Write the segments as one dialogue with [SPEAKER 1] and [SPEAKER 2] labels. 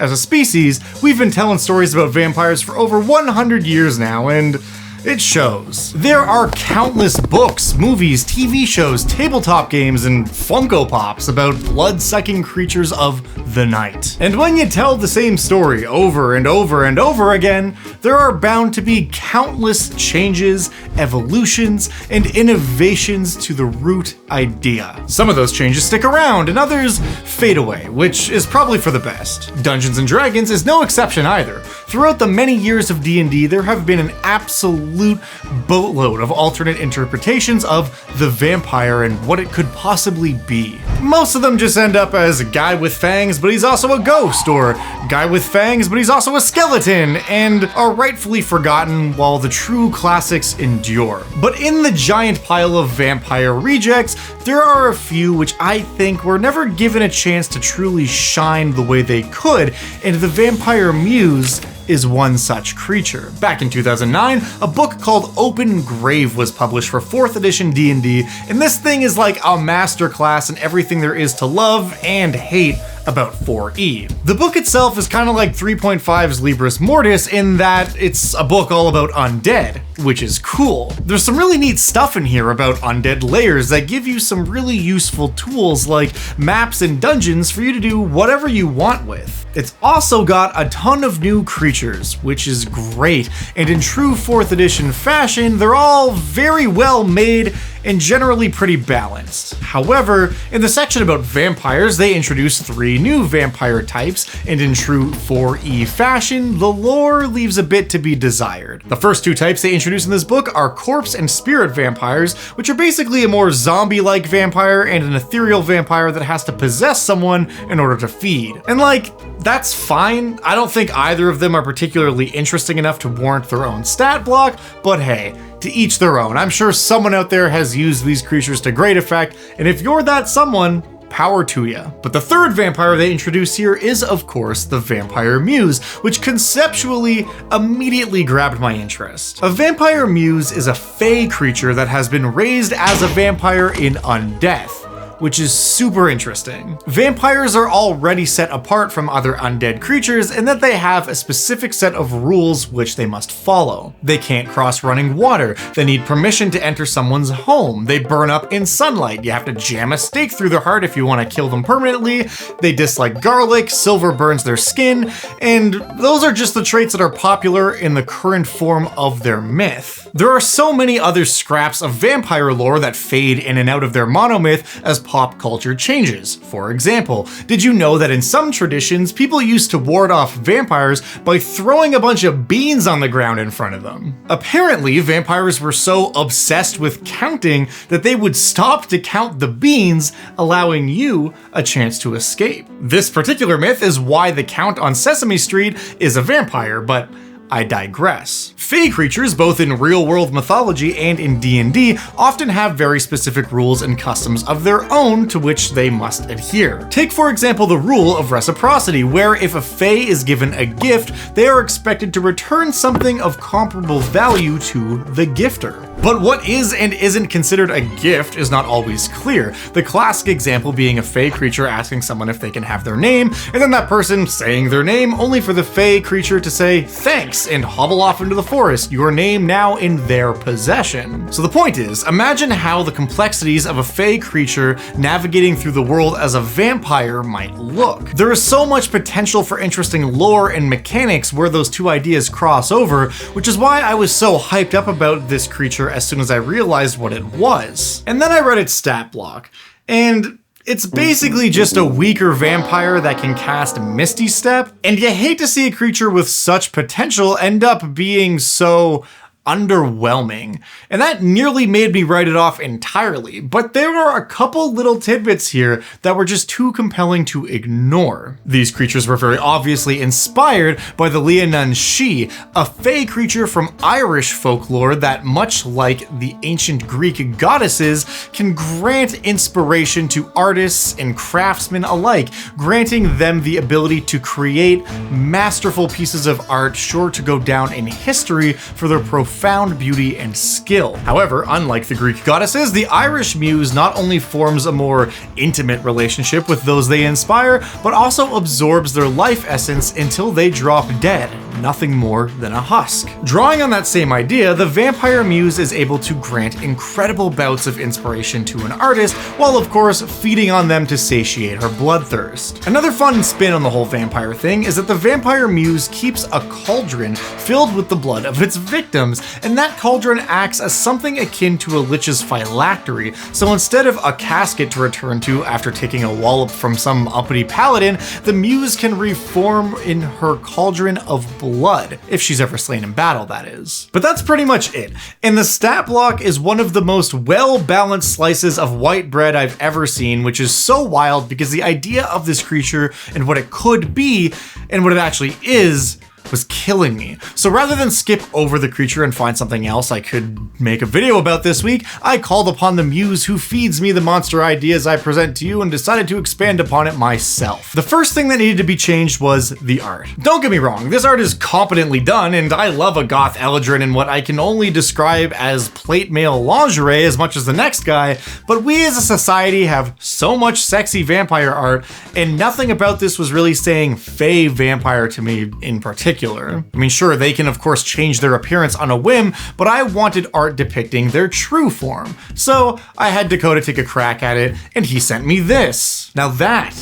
[SPEAKER 1] As a species, we've been telling stories about vampires for over 100 years now, and it shows. There are countless books, movies, TV shows, tabletop games, and Funko Pops about blood-sucking creatures of the night. And when you tell the same story over and over and over again, there are bound to be countless changes, evolutions, and innovations to the root idea. Some of those changes stick around, and others fade away, which is probably for the best. Dungeons & Dragons is no exception either. Throughout the many years of D&D, there have been an absolute boatload of alternate interpretations of the vampire and what it could possibly be. Most of them just end up as a guy with fangs, but he's also a ghost, or guy with fangs, but he's also a skeleton, and are rightfully forgotten while the true classics endure. But in the giant pile of vampire rejects, there are a few which I think were never given a chance to truly shine the way they could, and the Vampire Muse is one such creature. Back in 2009, a book called Open Grave was published for 4th edition D&D, and this thing is like a masterclass in everything there is to love and hate about 4E. The book itself is kind of like 3.5's Libris Mortis in that it's a book all about undead, which is cool. There's some really neat stuff in here about undead layers that give you some really useful tools like maps and dungeons for you to do whatever you want with. It's also got a ton of new creatures, which is great, and in true 4th edition fashion, they're all very well made and generally pretty balanced. However, in the section about vampires, they introduce 3 new vampire types, and in true 4E fashion, the lore leaves a bit to be desired. The first 2 types they introduce in this book are corpse and spirit vampires, which are basically a more zombie-like vampire and an ethereal vampire that has to possess someone in order to feed. And that's fine. I don't think either of them are particularly interesting enough to warrant their own stat block, but hey, to each their own. I'm sure someone out there has used these creatures to great effect, and if you're that someone, power to ya. But the third vampire they introduce here is, of course, the Vampire Muse, which conceptually immediately grabbed my interest. A Vampire Muse is a fey creature that has been raised as a vampire in undeath, which is super interesting. Vampires are already set apart from other undead creatures in that they have a specific set of rules which they must follow. They can't cross running water, they need permission to enter someone's home, they burn up in sunlight, you have to jam a stake through their heart if you want to kill them permanently, they dislike garlic, silver burns their skin, and those are just the traits that are popular in the current form of their myth. There are so many other scraps of vampire lore that fade in and out of their monomyth as pop culture changes. For example, did you know that in some traditions, people used to ward off vampires by throwing a bunch of beans on the ground in front of them? Apparently, vampires were so obsessed with counting that they would stop to count the beans, allowing you a chance to escape. This particular myth is why the Count on Sesame Street is a vampire, but I digress. Fey creatures, both in real-world mythology and in D&D, often have very specific rules and customs of their own to which they must adhere. Take, for example, the rule of reciprocity, where if a Fey is given a gift, they are expected to return something of comparable value to the gifter. But what is and isn't considered a gift is not always clear. The classic example being a Fey creature asking someone if they can have their name, and then that person saying their name only for the Fey creature to say thanks and hobble off into the forest, your name now in their possession. So the point is, imagine how the complexities of a Fey creature navigating through the world as a vampire might look. There is so much potential for interesting lore and mechanics where those two ideas cross over, which is why I was so hyped up about this creature as soon as I realized what it was. And then I read its stat block, and it's basically just a weaker vampire that can cast Misty Step, and you hate to see a creature with such potential end up being so underwhelming. And that nearly made me write it off entirely, but there are a couple little tidbits here that were just too compelling to ignore. These creatures were very obviously inspired by the Leonun She, a fey creature from Irish folklore that, much like the ancient Greek goddesses, can grant inspiration to artists and craftsmen alike, granting them the ability to create masterful pieces of art sure to go down in history for their profound profound beauty and skill. However, unlike the Greek goddesses, the Irish muse not only forms a more intimate relationship with those they inspire, but also absorbs their life essence until they drop dead, nothing more than a husk. Drawing on that same idea, the Vampire Muse is able to grant incredible bouts of inspiration to an artist, while of course feeding on them to satiate her bloodthirst. Another fun spin on the whole vampire thing is that the Vampire Muse keeps a cauldron filled with the blood of its victims, and that cauldron acts as something akin to a lich's phylactery, so instead of a casket to return to after taking a wallop from some uppity paladin, the Muse can reform in her cauldron of blood, if she's ever slain in battle, that is. But that's pretty much it, and the stat block is one of the most well-balanced slices of white bread I've ever seen, which is so wild because the idea of this creature and what it could be, and what it actually is, was killing me. So rather than skip over the creature and find something else I could make a video about this week, I called upon the muse who feeds me the monster ideas I present to you and decided to expand upon it myself. The first thing that needed to be changed was the art. Don't get me wrong, this art is competently done, and I love a goth eldrin in what I can only describe as plate mail lingerie as much as the next guy, but we as a society have so much sexy vampire art, and nothing about this was really saying fae vampire to me in particular. I mean, sure, they can of course change their appearance on a whim, but I wanted art depicting their true form. So I had Dakota take a crack at it, and he sent me this. Now that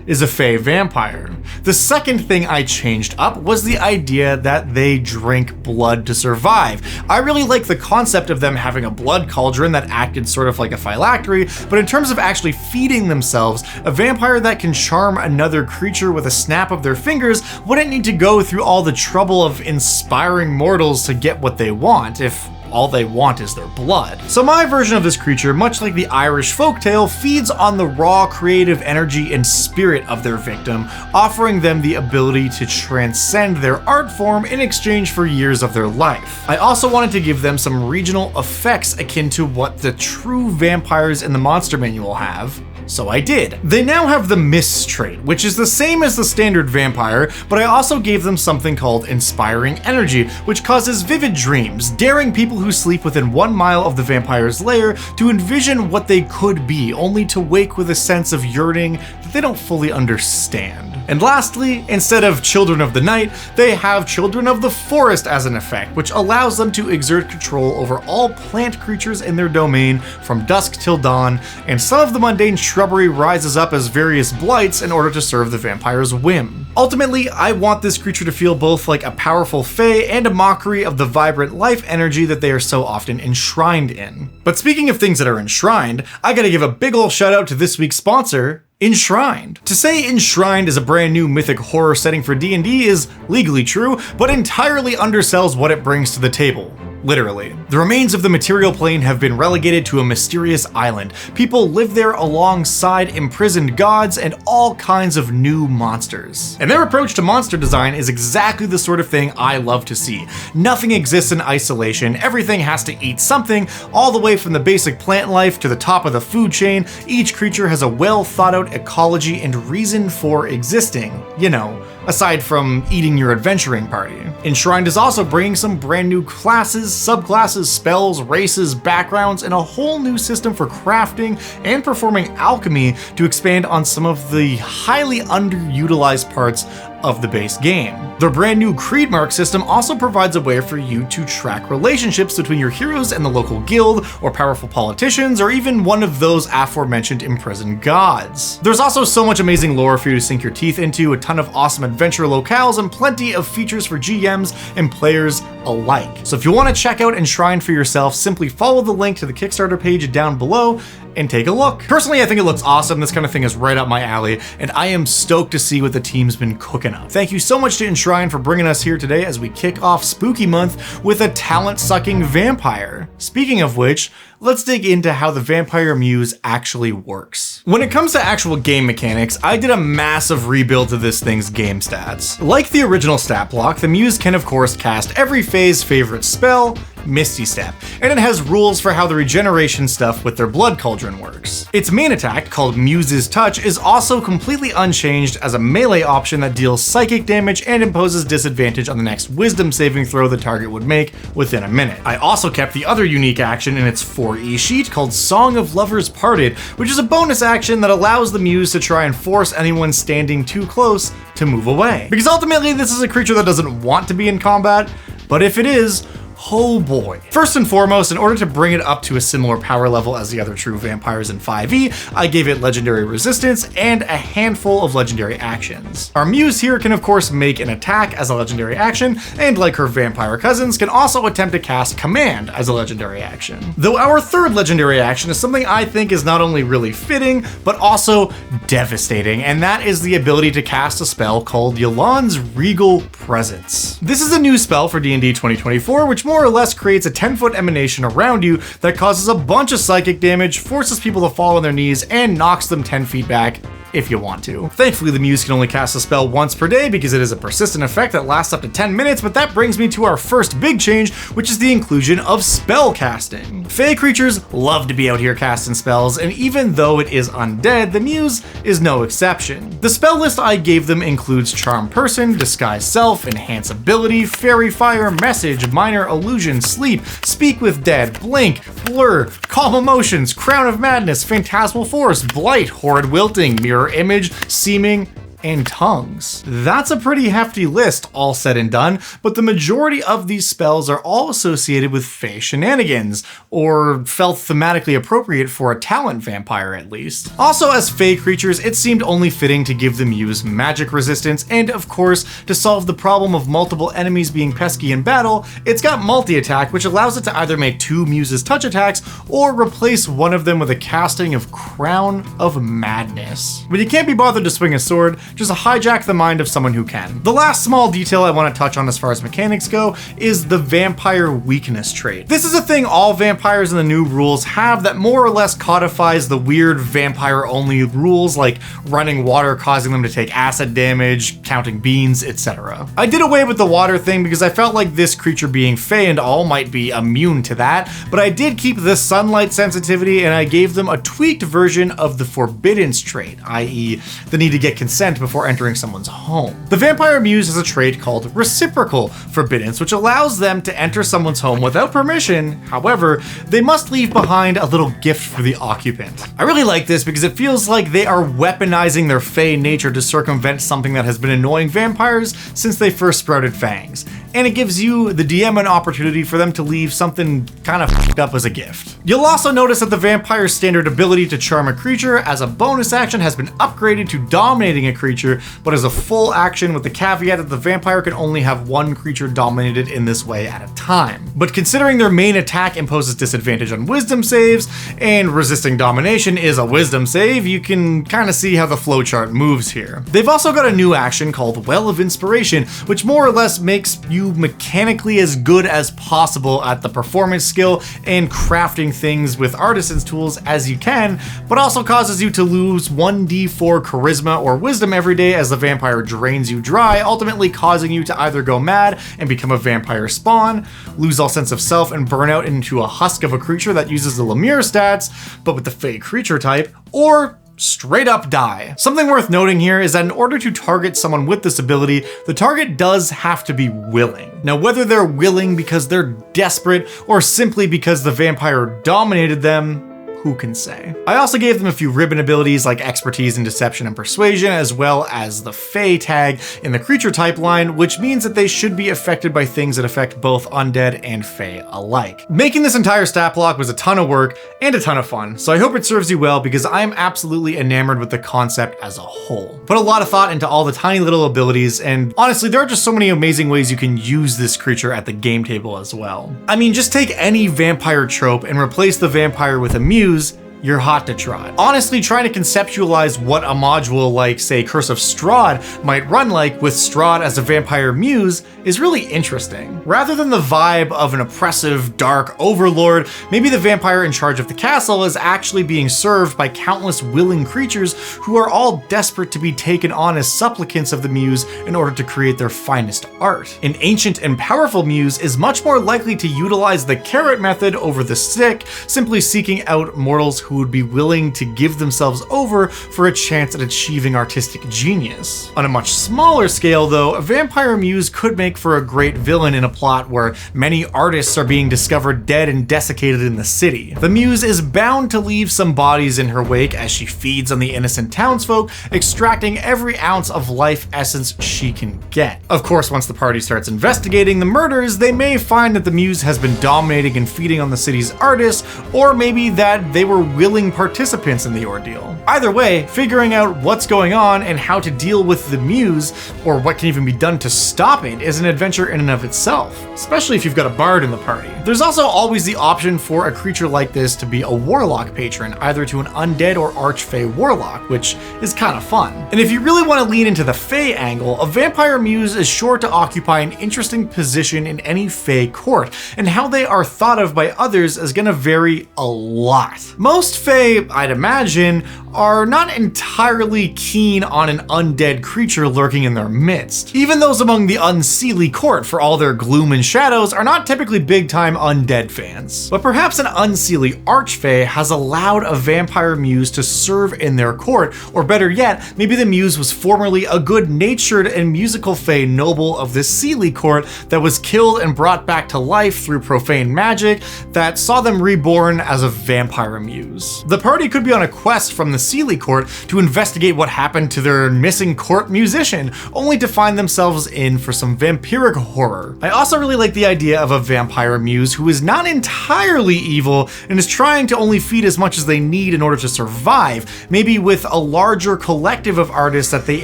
[SPEAKER 1] is a fae vampire. The second thing I changed up was the idea that they drink blood to survive. I really like the concept of them having a blood cauldron that acted sort of like a phylactery, but in terms of actually feeding themselves, a vampire that can charm another creature with a snap of their fingers wouldn't need to go through all the trouble of inspiring mortals to get what they want, if all they want is their blood. So my version of this creature, much like the Irish folktale, feeds on the raw creative energy and spirit of their victim, offering them the ability to transcend their art form in exchange for years of their life. I also wanted to give them some regional effects akin to what the true vampires in the monster manual have. So I did. They now have the Mist trait, which is the same as the standard vampire, but I also gave them something called Inspiring Energy, which causes vivid dreams, daring people who sleep within 1 mile of the vampire's lair to envision what they could be, only to wake with a sense of yearning that they don't fully understand. And lastly, instead of Children of the Night, they have Children of the Forest as an effect, which allows them to exert control over all plant creatures in their domain from dusk till dawn, and some of the mundane shrubbery rises up as various blights in order to serve the vampire's whim. Ultimately, I want this creature to feel both like a powerful fae and a mockery of the vibrant life energy that they are so often enshrined in. But speaking of things that are enshrined, I gotta give a big ol' shout out to this week's sponsor, Enshrined. To say Enshrined is a brand new mythic horror setting for D&D is legally true, but entirely undersells what it brings to the table. Literally. The remains of the material plane have been relegated to a mysterious island. People live there alongside imprisoned gods and all kinds of new monsters. And their approach to monster design is exactly the sort of thing I love to see. Nothing exists in isolation, everything has to eat something, all the way from the basic plant life to the top of the food chain. Each creature has a well thought out ecology and reason for existing, you know, aside from eating your adventuring party. Enshrined is also bringing some brand new classes, subclasses, spells, races, backgrounds, and a whole new system for crafting and performing alchemy to expand on some of the highly underutilized parts of the base game. Their brand new Creed Mark system also provides a way for you to track relationships between your heroes and the local guild, or powerful politicians, or even one of those aforementioned imprisoned gods. There's also so much amazing lore for you to sink your teeth into, a ton of awesome adventure locales, and plenty of features for GMs and players alike. So if you want to check out Enshrined for yourself, simply follow the link to the Kickstarter page down below and take a look. Personally, I think it looks awesome. This kind of thing is right up my alley, and I am stoked to see what the team's been cooking up. Thank you so much to Enshrined for bringing us here today as we kick off Spooky Month with a talent-sucking vampire. Speaking of which, let's dig into how the Vampire Muse actually works. When it comes to actual game mechanics, I did a massive rebuild to this thing's game stats. Like the original stat block, the Muse can of course cast every fae's favorite spell, Misty Step, and it has rules for how the regeneration stuff with their blood cauldron works. Its main attack, called Muse's Touch, is also completely unchanged as a melee option that deals psychic damage and imposes disadvantage on the next wisdom saving throw the target would make within a minute. I also kept the other unique action in its 4E sheet called Song of Lovers Parted, which is a bonus action that allows the Muse to try and force anyone standing too close to move away. Because ultimately this is a creature that doesn't want to be in combat, but if it is, oh boy. First and foremost, in order to bring it up to a similar power level as the other true vampires in 5e, I gave it legendary resistance and a handful of legendary actions. Our Muse here can of course make an attack as a legendary action, and like her vampire cousins, can also attempt to cast Command as a legendary action. Though our third legendary action is something I think is not only really fitting, but also devastating, and that is the ability to cast a spell called Yolan's Regal Presence. This is a new spell for D&D 2024, which more or less creates a 10-foot emanation around you that causes a bunch of psychic damage, forces people to fall on their knees, and knocks them 10 feet back if you want to. Thankfully, the Muse can only cast a spell once per day because it is a persistent effect that lasts up to 10 minutes, but that brings me to our first big change, which is the inclusion of spell casting. Fey creatures love to be out here casting spells, and even though it is undead, the Muse is no exception. The spell list I gave them includes Charm Person, Disguise Self, Enhance Ability, Fairy Fire, Message, Minor Illusion, Sleep, Speak with Dead, Blink, Blur, Calm Emotions, Crown of Madness, Phantasmal Force, Blight, Horrid Wilting, Mirror Image, Seeming, and Tongues. That's a pretty hefty list, all said and done, but the majority of these spells are all associated with Fey shenanigans, or felt thematically appropriate for a talent vampire at least. Also, as Fey creatures, it seemed only fitting to give the Muse magic resistance, and of course, to solve the problem of multiple enemies being pesky in battle, it's got multi-attack, which allows it to either make 2 Muse's Touch attacks, or replace one of them with a casting of Crown of Madness. When you can't be bothered to swing a sword, just hijack the mind of someone who can. The last small detail I want to touch on as far as mechanics go is the vampire weakness trait. This is a thing all vampires in the new rules have that more or less codifies the weird vampire-only rules like running water causing them to take acid damage, counting beans, etc. I did away with the water thing because I felt like this creature being Fey and all might be immune to that, but I did keep the sunlight sensitivity and I gave them a tweaked version of the forbiddance trait, i.e. the need to get consent before entering someone's home. The Vampire Muse has a trait called reciprocal forbiddance, which allows them to enter someone's home without permission. However, they must leave behind a little gift for the occupant. I really like this because it feels like they are weaponizing their Fey nature to circumvent something that has been annoying vampires since they first sprouted fangs. And it gives you, the DM, an opportunity for them to leave something kind of f***ed up as a gift. You'll also notice that the vampire's standard ability to charm a creature as a bonus action has been upgraded to dominating a creature, but as a full action with the caveat that the vampire can only have one creature dominated in this way at a time. But considering their main attack imposes disadvantage on wisdom saves, and resisting domination is a wisdom save, you can kind of see how the flowchart moves here. They've also got a new action called Well of Inspiration, which more or less makes you mechanically as good as possible at the performance skill and crafting things with artisan's tools as you can, but also causes you to lose 1d4 charisma or wisdom every day as the vampire drains you dry, ultimately causing you to either go mad and become a vampire spawn, lose all sense of self and burn out into a husk of a creature that uses the Lemire stats, but with the Fey creature type, or straight up die. Something worth noting here is that in order to target someone with this ability, the target does have to be willing. Now, whether they're willing because they're desperate or simply because the vampire dominated them, who can say? I also gave them a few ribbon abilities like expertise in deception and persuasion, as well as the Fey tag in the creature type line, which means that they should be affected by things that affect both undead and Fey alike. Making this entire stat block was a ton of work and a ton of fun, so I hope it serves you well because I am absolutely enamored with the concept as a whole. Put a lot of thought into all the tiny little abilities, and honestly, there are just so many amazing ways you can use this creature at the game table as well. I mean, just take any vampire trope and replace the vampire with a muse, you're hot to trot. Honestly, trying to conceptualize what a module like, say, Curse of Strahd might run like with Strahd as a vampire muse is really interesting. Rather than the vibe of an oppressive, dark overlord, maybe the vampire in charge of the castle is actually being served by countless willing creatures who are all desperate to be taken on as supplicants of the muse in order to create their finest art. An ancient and powerful muse is much more likely to utilize the carrot method over the stick, simply seeking out mortals who would be willing to give themselves over for a chance at achieving artistic genius. On a much smaller scale though, a vampire muse could make for a great villain in a plot where many artists are being discovered dead and desiccated in the city. The muse is bound to leave some bodies in her wake as she feeds on the innocent townsfolk, extracting every ounce of life essence she can get. Of course, once the party starts investigating the murders, they may find that the muse has been dominating and feeding on the city's artists, or maybe that they were willing participants in the ordeal. Either way, figuring out what's going on and how to deal with the muse, or what can even be done to stop it, is an adventure in and of itself, especially if you've got a bard in the party. There's also always the option for a creature like this to be a warlock patron, either to an undead or archfey warlock, which is kind of fun. And if you really want to lean into the fey angle, a vampire muse is sure to occupy an interesting position in any fey court, and how they are thought of by others is going to vary a lot. Most fey, I'd imagine, are not entirely keen on an undead creature lurking in their midst. Even those among the unseelie court, for all their gloom and shadows, are not typically big-time undead fans. But perhaps an unseelie archfey has allowed a vampire muse to serve in their court, or better yet, maybe the muse was formerly a good-natured and musical fey noble of the seelie court that was killed and brought back to life through profane magic that saw them reborn as a vampire muse. The party could be on a quest from the seelie court to investigate what happened to their missing court musician, only to find themselves in for some vampiric horror. I also really like the idea of a vampire muse who is not entirely evil and is trying to only feed as much as they need in order to survive, maybe with a larger collective of artists that they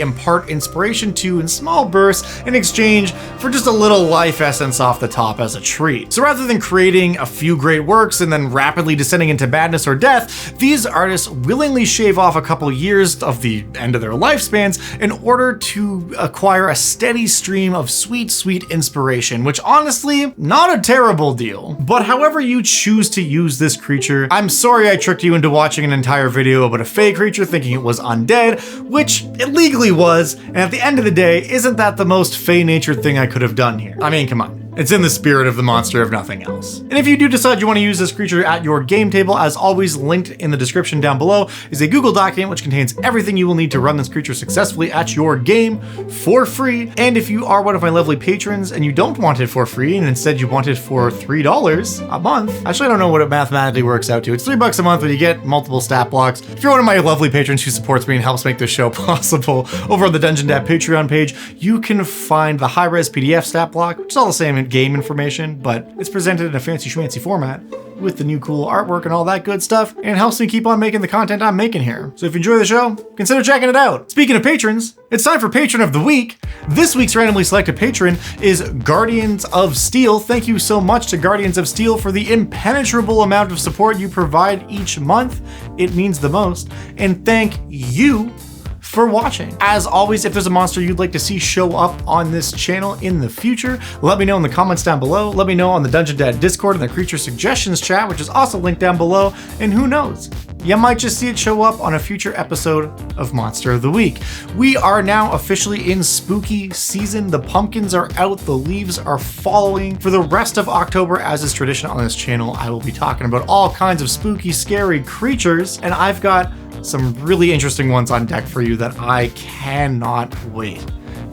[SPEAKER 1] impart inspiration to in small bursts in exchange for just a little life essence off the top as a treat. So rather than creating a few great works and then rapidly descending into madness or death, these artists willingly shave off a couple years of the end of their lifespans in order to acquire a steady stream of sweet, sweet inspiration, which honestly, not a terrible deal. But however you choose to use this creature, I'm sorry I tricked you into watching an entire video about a fey creature thinking it was undead, which it legally was, and at the end of the day, isn't that the most fey-natured thing I could have done here? I mean, come on. It's in the spirit of the monster, if nothing else. And if you do decide you want to use this creature at your game table, as always, linked in the description down below is a Google document which contains everything you will need to run this creature successfully at your game for free. And if you are one of my lovely patrons and you don't want it for free and instead you want it for $3 a month, actually I don't know what it mathematically works out to. It's $3 a month, but you get multiple stat blocks. If you're one of my lovely patrons who supports me and helps make this show possible, over on the Dungeon Dad Patreon page, you can find the high-res PDF stat block, which is all the same game information, but it's presented in a fancy schmancy format with the new cool artwork and all that good stuff, and it helps me keep on making the content I'm making here. So if you enjoy the show, consider checking it out. Speaking of patrons, it's time for Patron of the Week. This week's randomly selected patron is Guardians of Steel. Thank you so much to Guardians of Steel for the impenetrable amount of support you provide each month. It means the most. And thank you for watching. As always, if there's a monster you'd like to see show up on this channel in the future, let me know in the comments down below. Let me know on the Dungeon Dad Discord and the Creature Suggestions chat, which is also linked down below. And who knows, you might just see it show up on a future episode of Monster of the Week. We are now officially in spooky season. The pumpkins are out, the leaves are falling. For the rest of October, as is tradition on this channel, I will be talking about all kinds of spooky, scary creatures, and I've got some really interesting ones on deck for you that I cannot wait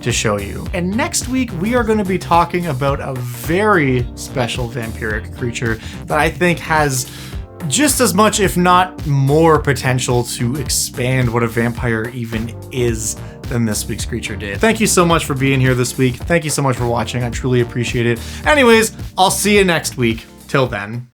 [SPEAKER 1] to show you. And next week, we are going to be talking about a very special vampiric creature that I think has just as much, if not more, potential to expand what a vampire even is than this week's creature did. Thank you so much for being here this week. Thank you so much for watching. I truly appreciate it. Anyways, I'll see you next week. Till then.